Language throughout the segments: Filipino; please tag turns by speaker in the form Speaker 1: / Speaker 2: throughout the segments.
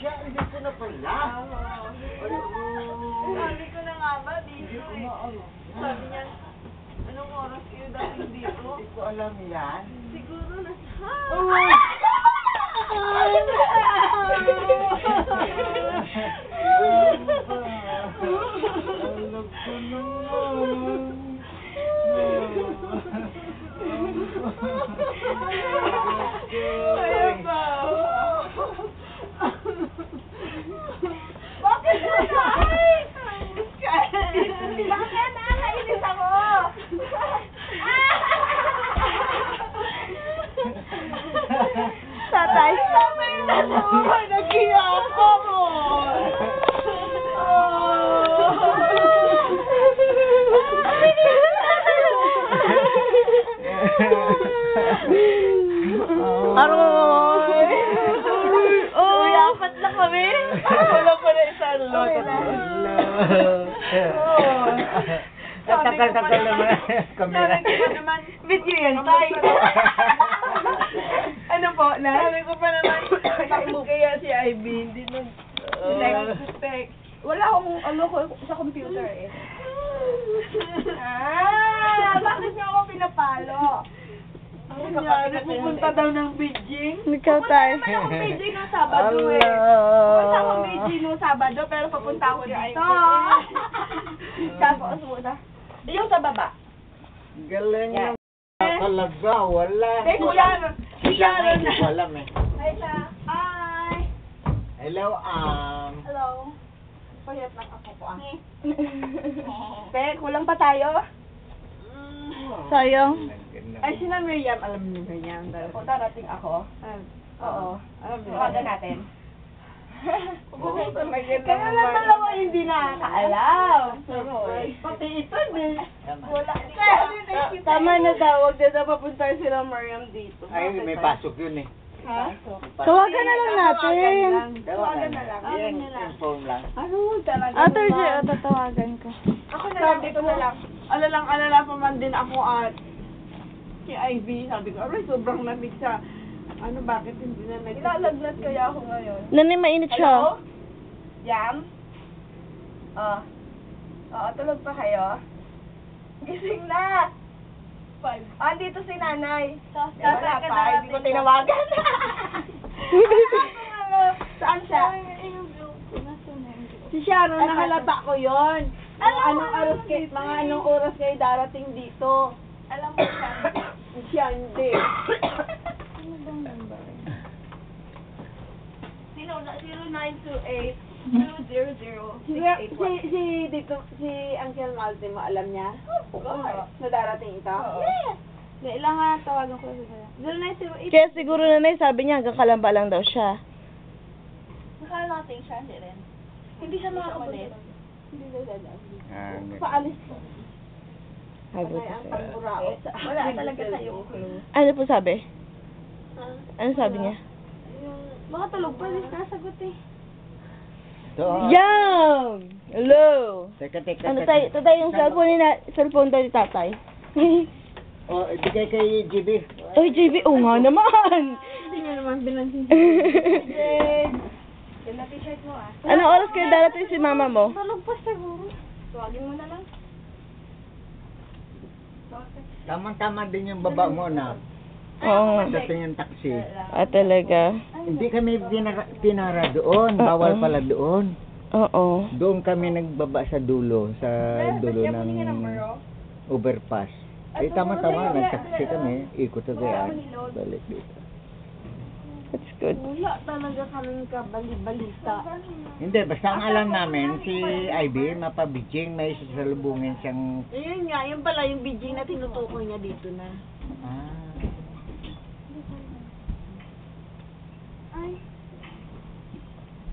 Speaker 1: Siya, hindi ko na pala.
Speaker 2: Sabi ko na nga ba, dito eh. Sabi niya, anong oras kayo dating dito?
Speaker 1: Hindi ko alam yan.
Speaker 2: Siguro nasa...
Speaker 1: Alam ko naman.
Speaker 2: Kaya ba? Bakit mo na? Bakit? Nakainis ako! Tatay. Tatay na naman! Nag-iyak ako!
Speaker 3: Aroy!
Speaker 2: Oh, apat lang kami. Wala pa na isa.
Speaker 1: Tagal naman kamera.
Speaker 2: Sabi ko pa naman, video yan, tay. Ano po, na? Sabi ko pa naman, bakit kaya si Ivy, hindi nag-text. Wala akong ano ko sa computer eh. Bakit niyo ako pinapalo? Ang nangyari, pupunta daw ng Beijing.
Speaker 3: Ikaw tayo.
Speaker 2: Pupunta naman akong Beijing ng Sabado eh. Pupunta akong Beijing ng Sabado, pero papunta ako dito. Tapos muna. Yung sa baba.
Speaker 1: Galing na talaga, wala.
Speaker 2: Eh, Sharon. Si Sharon.
Speaker 1: Hindi ko alam eh.
Speaker 2: Hi, Sha. Hi.
Speaker 1: Hello,
Speaker 2: Hello. Payat lang ako po ah. Pe, kulang pa tayo.
Speaker 3: Sayang.
Speaker 2: Ay, sina Miriam, alam niyo Miriam. O, darating ako. Oo. Alam niyo. Tawagan natin. Kaya lang dalawa hindi nakakaalam. Pati ito, di. Wala.
Speaker 3: Tama na daw, wag na daw papunta sila Mariam dito.
Speaker 1: Ay, may pasok yun eh.
Speaker 2: Ha?
Speaker 3: Tawagan na lang natin.
Speaker 2: Tawagan na lang.
Speaker 1: Yung phone lang.
Speaker 2: Ano talaga?
Speaker 3: Thursday, tatawagan ko.
Speaker 2: Ako na lang, dito na lang. Alala pa man din ako at si Ivy. Sabi ko, aray, sobrang lamig sa... Ano, bakit hindi na nag... Ilalagnat kaya ako ngayon.
Speaker 3: Nanay, mainit siya.
Speaker 2: Hello? Jam? Oo, tulog pa kayo? Gising na! 5. Andito si nanay. Wala pa, hindi ko tinawagan. Saan siya? Si Sharon, nakalata ko yon. Mga anong oras kayo darating dito? Alam mo siya. Siya hindi. Ano bang number? 0928-200-681. Si Uncle Maltimo, alam niya? Na darating ito? Yes! Ilang tawagan ko siya. 0908.
Speaker 3: Kaya siguro nanay, sabi niya hanggang Kalamba lang daw siya.
Speaker 2: Nakalating siya, hindi rin. Hindi siya makakabulit. Hindi daw dadaan.
Speaker 1: Ah,
Speaker 2: Paalis ko.
Speaker 3: Sabi ko
Speaker 2: Ang
Speaker 3: sa'yo.
Speaker 2: panguraot sa... Wala talaga sa'yo.
Speaker 3: Ano po sabi? Ano sabi niya?
Speaker 2: Mga tulog pa, hindi nasagot eh.
Speaker 1: ito.
Speaker 3: Yum! Hello!
Speaker 1: Teka.
Speaker 3: Ano tayo? Ito tayo yung cellphone daw ni tatay.
Speaker 1: Oh, ibigay kay GB.
Speaker 3: Oy, JB, oo nga naman!
Speaker 2: Hindi nga naman binansin. Ganda t-shirt mo ah.
Speaker 3: Anong oras kayo darating si mama mo?
Speaker 2: Tulog pa siguro. Tuwagin mo na lang.
Speaker 1: Tamang-tama din yung baba mo na.
Speaker 3: Oo nga.
Speaker 1: Dating yung taxi.
Speaker 3: Ah, talaga?
Speaker 1: Hindi kami pinara doon. Bawal pala doon.
Speaker 3: Oo.
Speaker 1: Doon kami nagbaba sa dulo. Sa dulo ng overpass. Ay, tama-tama. Nag-taxi kami. Ikot sa kaya. Balik dito.
Speaker 3: That's good.
Speaker 2: Wala talaga kaming kabali-balita.
Speaker 1: Hindi, basta ang alam namin, si Ivy, mapabijing, may sasalubungin siyang...
Speaker 2: Ayun nga, yun pala yung Beijing na tinutukoy niya dito na.
Speaker 1: Ah.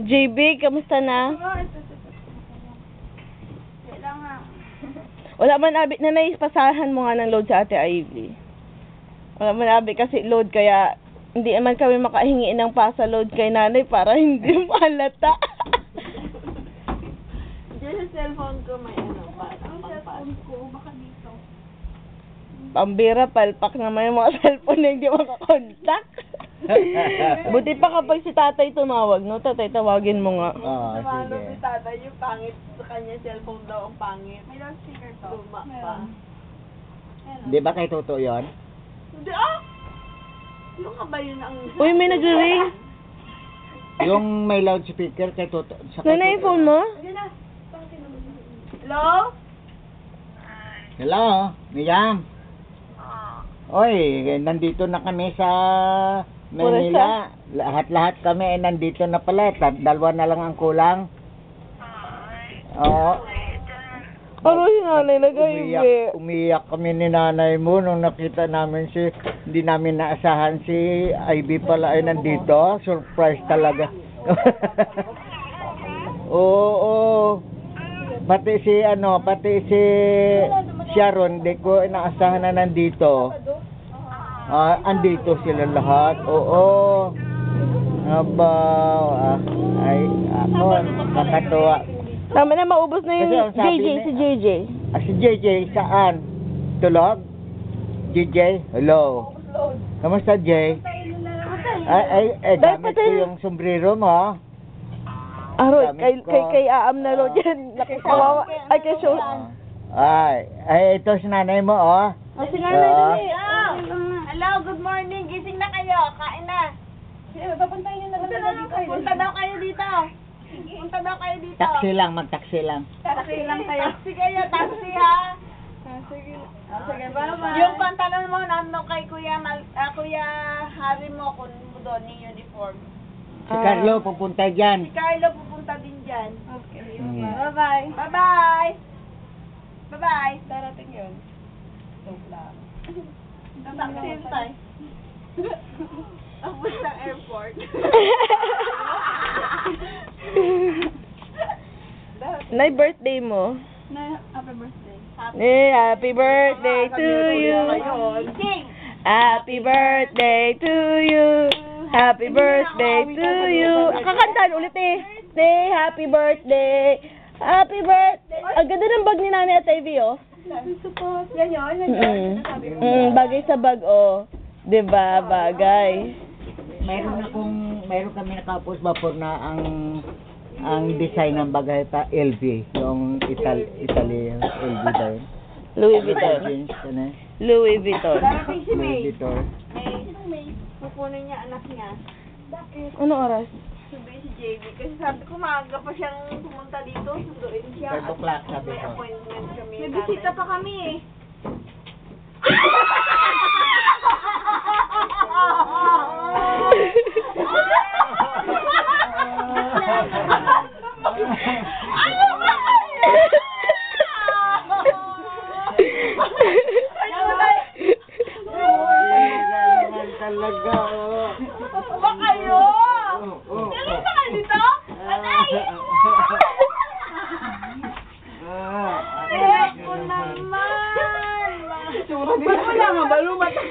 Speaker 3: JB, kamusta na?
Speaker 2: Kailangan.
Speaker 3: Wala man abi na pasahan mo nga ng load sa Ate Ivy. Wala man abi kasi load kaya hindi naman kami makahingi ng pasa load kay nanay para hindi malata.
Speaker 2: Diyan sa cellphone ko may ano pa. Ang cellphone ko, baka dito.
Speaker 3: Pambira, palpak naman yung mga cellphone na hindi makakontak. Buti pa kapag si tatay tumawag, no? Tatay, tawagin mo nga.
Speaker 1: Oo,
Speaker 2: Sa
Speaker 1: sige.
Speaker 2: si tatay, yung pangit sa kanya cellphone daw ang pangit. May loudspeaker to. Luma pa.
Speaker 1: Di ba kay Toto yun?
Speaker 2: Hindi ah! Yung ka ba yun ang...
Speaker 3: Uy, may nagre-ring.
Speaker 1: Yung may loudspeaker kay Toto. Sa kay
Speaker 3: Nanay,
Speaker 1: Toto
Speaker 3: phone
Speaker 1: yun.
Speaker 3: mo?
Speaker 2: Hello?
Speaker 1: Hello, Miyam. Oy, nandito na kami sa Manila. Lahat-lahat kami ay nandito na pala. Dalawa na lang ang kulang. Oo.
Speaker 3: Ano si nanay nag-Ivy?
Speaker 1: Umiyak kami ni nanay mo nung nakita namin hindi namin naasahan si Ivy pala ay nandito. Surprise talaga. Oo. Pati si Sharon, di ko inaasahan na nandito. Andito sila lahat. Oo. Aba, ay, ako, nakatuwa.
Speaker 3: Tama na, maubos na yung
Speaker 1: Kasi ang sabi
Speaker 3: JJ,
Speaker 1: ni-
Speaker 3: si JJ.
Speaker 1: Si JJ, saan? Tulog? JJ, hello. Kamusta, Jay? Gamit ko yung sombrero mo.
Speaker 3: Aroy,
Speaker 1: Gamit ko.
Speaker 3: kay Aam na ro dyan. Nakakawawa. Ay, kay Show.
Speaker 1: Ay, ito si nanay mo, oh.
Speaker 3: Oh, si
Speaker 1: nanay dali,
Speaker 2: Hello, good morning. Gising na kayo. Kain na. Papuntahin niyo na lang dito. Punta daw kayo dito. Punta daw kayo dito.
Speaker 1: Taxi lang, mag-taxi lang.
Speaker 2: Taxi lang kayo. Taxi kayo, taxi ha. Sige. Sige, bye-bye. Yung pantalon mo, nandun kay Kuya Harry mo, kung mo doon yung uniform.
Speaker 1: Si Carlo, pupunta dyan.
Speaker 2: Si Carlo pupunta din dyan. Okay.
Speaker 1: Mm.
Speaker 2: Bye-bye. Bye-bye. Bye-bye. Darating yun. Same time. Ang ng airport.
Speaker 3: Nay, birthday mo.
Speaker 2: Happy birthday.
Speaker 3: Happy birthday to you.
Speaker 2: Sing!
Speaker 3: Happy birthday to you. Happy birthday to you. Kakantaan ulit eh. Say happy birthday. Happy birthday. Ang ganda ng bag ni Nanay at Ivy, oh.
Speaker 2: Yan yun.
Speaker 3: Bagay sa bag, oh. 'Di ba, bagay.
Speaker 1: Mayroon kami nakapos vapor na ang design ng bagay pa LV, yung Italy LV ba yun?
Speaker 3: Louis Vuitton.
Speaker 1: Jeans, ano?
Speaker 3: Louis Vuitton.
Speaker 2: Darating si May.
Speaker 1: Louis Vuitton.
Speaker 2: May. Pupunin niya anak niya. Bakit?
Speaker 3: Ano oras?
Speaker 2: Sabi si JB. Kasi sabi ko maaga pa siyang pumunta dito. Sunduin siya.
Speaker 1: 5 o'clock, sabi
Speaker 2: May
Speaker 1: ko.
Speaker 2: appointment kami. May bisita pa kami eh. Ano ba?
Speaker 1: Naman talaga, oh.
Speaker 2: Ba kayo?
Speaker 1: Oh.
Speaker 2: Kailan ba kayo dito? Anay! Eko naman! Ba't wala nga ba? Lumatak.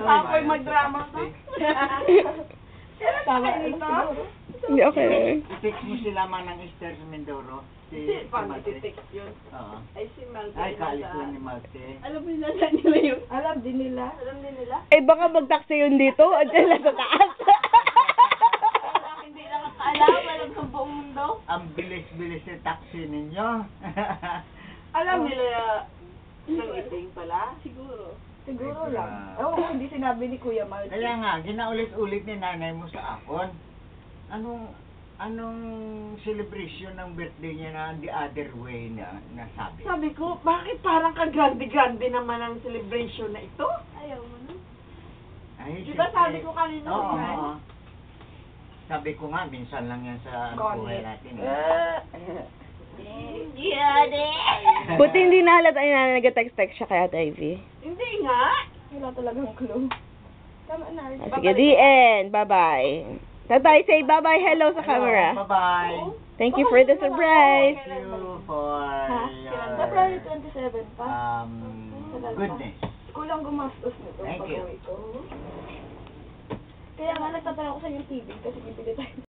Speaker 2: Ako'y magdrama ka. Kailan ba kayo dito?
Speaker 3: Hindi, okay.
Speaker 1: I-text mo sila man ng Esther sa Mindoro. Si
Speaker 2: Paano
Speaker 1: Malte.
Speaker 2: iti-text yun?
Speaker 1: Oo.
Speaker 2: Ay, si Malte.
Speaker 1: Ay, kaalis ko ni Malte.
Speaker 2: Alam nila nila yun. Alam din nila. Alam din nila.
Speaker 3: Eh, baka mag-taxi yun dito at dyan lang sa taas.
Speaker 2: Hindi lang nakaalam. Alam sa buong mundo.
Speaker 1: Ang bilis-bilis ng taxi ninyo.
Speaker 2: Alam nila ng iting pala? Siguro. Siguro lang. Oo, hindi sinabi ni Kuya Malte.
Speaker 1: Kaya nga, ginaulit-ulit ni nanay mo sa akon. Anong Anong celebration ng birthday niya na the other way na nasabi?
Speaker 2: Sabi ko, bakit parang kagrande-grande naman ang celebration na ito? Ayaw mo na.
Speaker 1: Ay,
Speaker 2: Di ba
Speaker 1: siyempre.
Speaker 2: sabi ko kanina,
Speaker 1: Oo,
Speaker 2: Ryan?
Speaker 1: oo. Sabi ko nga, minsan lang yan sa
Speaker 2: Connie.
Speaker 1: buhay natin.
Speaker 3: Buti hindi nahalata niya na nag-text-text siya kay Ate Ivy.
Speaker 2: Hindi nga. Wala talagang clue. Tama na.
Speaker 3: Sige, the end. Bye-bye. Tatay, say bye-bye, hello sa camera.
Speaker 1: Bye-bye.
Speaker 3: Thank you for the surprise.
Speaker 1: Thank you for
Speaker 2: February
Speaker 1: your
Speaker 2: 27 pa.
Speaker 1: goodness.
Speaker 2: Kulang gumastos nito.
Speaker 1: Thank you.
Speaker 2: Kaya nga nagtatanong ko sa yung TV kasi bibili tayo.